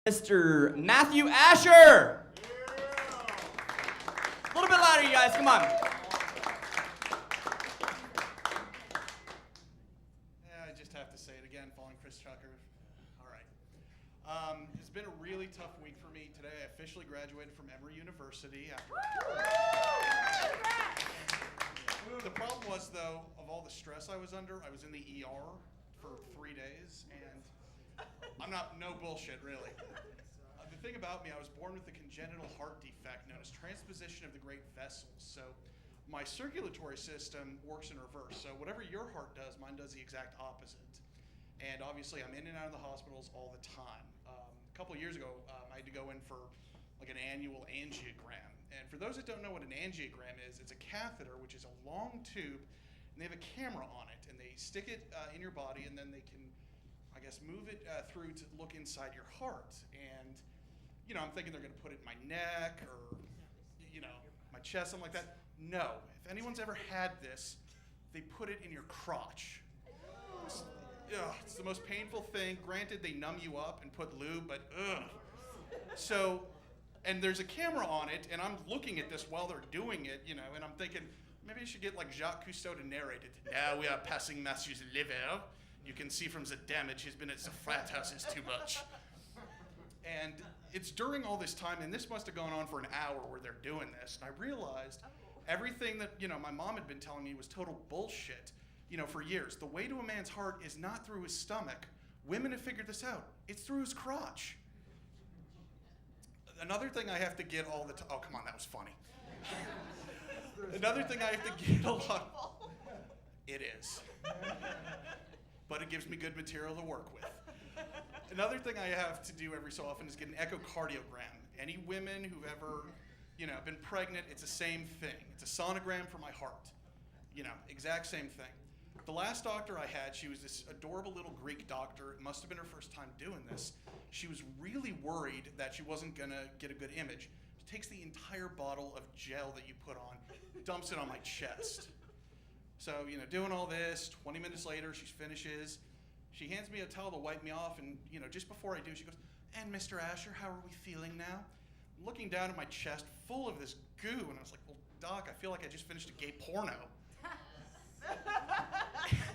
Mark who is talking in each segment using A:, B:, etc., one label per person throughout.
A: Mr. Matthew Asher. A little bit louder, you guys. Come on.
B: I just have to say it again, following Chris Chucker. All right. It's been a really tough week for me today. I officially graduated from Emory University after. The problem was, though, of all the stress I was under, I was in the ER for 3 days, and no bullshit, really. The thing about me, I was born with a congenital heart defect known as transposition of the great vessels. So my circulatory system works in reverse. So whatever your heart does, mine does the exact opposite. And obviously, I'm in and out of the hospitals all the time. A couple of years ago, I had to go in for like an annual angiogram. And for those that don't know what an angiogram is, it's a catheter, which is a long tube, and they have a camera on it, and they stick it in your body, and then they can, I guess, move it through to look inside your heart. And I'm thinking they're going to put it in my neck or, my chest, something like that. No. If anyone's ever had this, they put it in your crotch. It's the most painful thing. Granted, they numb you up and put lube, but ugh. So, and there's a camera on it, and I'm looking at this while they're doing it, and I'm thinking, maybe I should get like Jacques Cousteau to narrate it. Now we are passing Monsieur's liver. You can see from the damage he's been at the frat houses too much. And it's during all this time, and this must have gone on for an hour where they're doing this, and I realized everything that, my mom had been telling me was total bullshit, for years. The way to a man's heart is not through his stomach. Women have figured this out. It's through his crotch. Another thing I have to get all the time, oh, come on, that was funny. Another thing I have to get a lot, it is. But it gives me good material to work with. Another thing I have to do every so often is get an echocardiogram. Any women who've ever, been pregnant, it's the same thing. It's a sonogram for my heart. Exact same thing. The last doctor I had, she was this adorable little Greek doctor. It must have been her first time doing this. She was really worried that she wasn't gonna get a good image. She takes the entire bottle of gel that you put on, dumps it on my chest. So, doing all this, 20 minutes later, she finishes. She hands me a towel to wipe me off, and, just before I do, she goes, "And Mr. Asher, how are we feeling now?" I'm looking down at my chest, full of this goo, and I was like, "Well, Doc, I feel like I just finished a gay porno."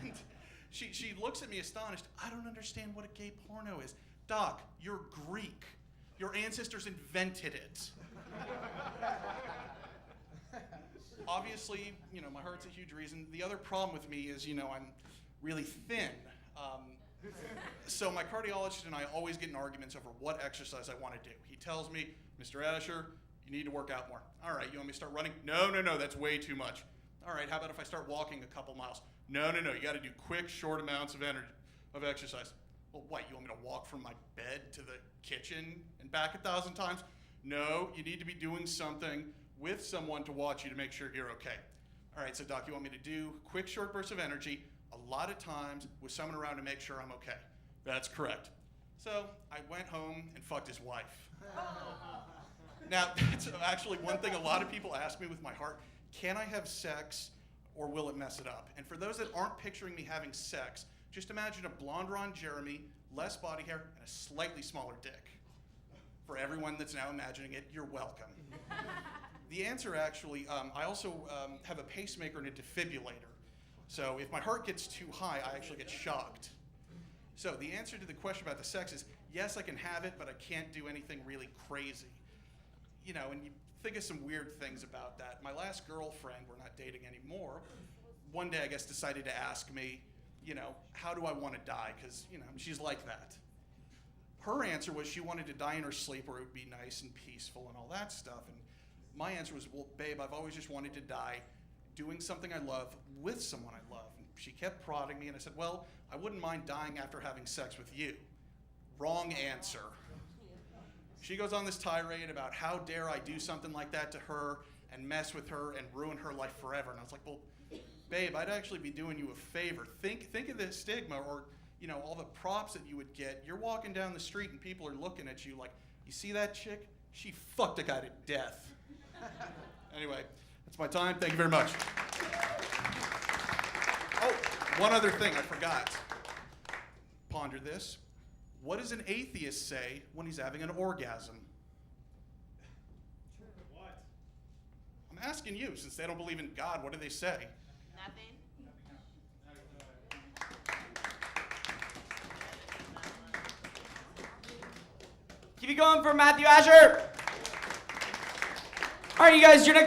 B: And she looks at me astonished. "I don't understand what a gay porno is." "Doc, you're Greek. Your ancestors invented it." Obviously, my heart's a huge reason. The other problem with me is, I'm really thin. So my cardiologist and I always get in arguments over what exercise I want to do. He tells me, "Mr. Asher, you need to work out more." "All right, you want me to start running?" No, that's way too much." "All right, how about if I start walking a couple miles?" No, you got to do quick, short amounts of exercise." "Well, what, you want me to walk from my bed to the kitchen and back 1,000 times?" "No, you need to be doing something with someone to watch you to make sure you're okay." "All right, so Doc, you want me to do quick, short bursts of energy a lot of times with someone around to make sure I'm okay?" "That's correct." So I went home and fucked his wife. Now, that's actually one thing a lot of people ask me with my heart. Can I have sex or will it mess it up? And for those that aren't picturing me having sex, just imagine a blonde Ron Jeremy, less body hair, and a slightly smaller dick. For everyone that's now imagining it, you're welcome. The answer actually, I also have a pacemaker and a defibrillator. So if my heart gets too high, I actually get shocked. So the answer to the question about the sex is, yes, I can have it, but I can't do anything really crazy. And you think of some weird things about that. My last girlfriend, we're not dating anymore, one day I guess decided to ask me, how do I want to die? Because, she's like that. Her answer was she wanted to die in her sleep where it would be nice and peaceful and all that stuff. And my answer was, well, babe, I've always just wanted to die doing something I love with someone I love. And she kept prodding me, and I said, well, I wouldn't mind dying after having sex with you. Wrong answer. She goes on this tirade about how dare I do something like that to her and mess with her and ruin her life forever. And I was like, well, babe, I'd actually be doing you a favor. Think of the stigma or, all the props that you would get. You're walking down the street and people are looking at you like, you see that chick? She fucked a guy to death. Anyway, that's my time. Thank you very much. Oh, one other thing I forgot. Ponder this. What does an atheist say when he's having an orgasm?
C: What?
B: I'm asking you, since they don't believe in God, what do they say?
D: Nothing.
A: Keep it going for Matthew Asher. All right, you guys, your next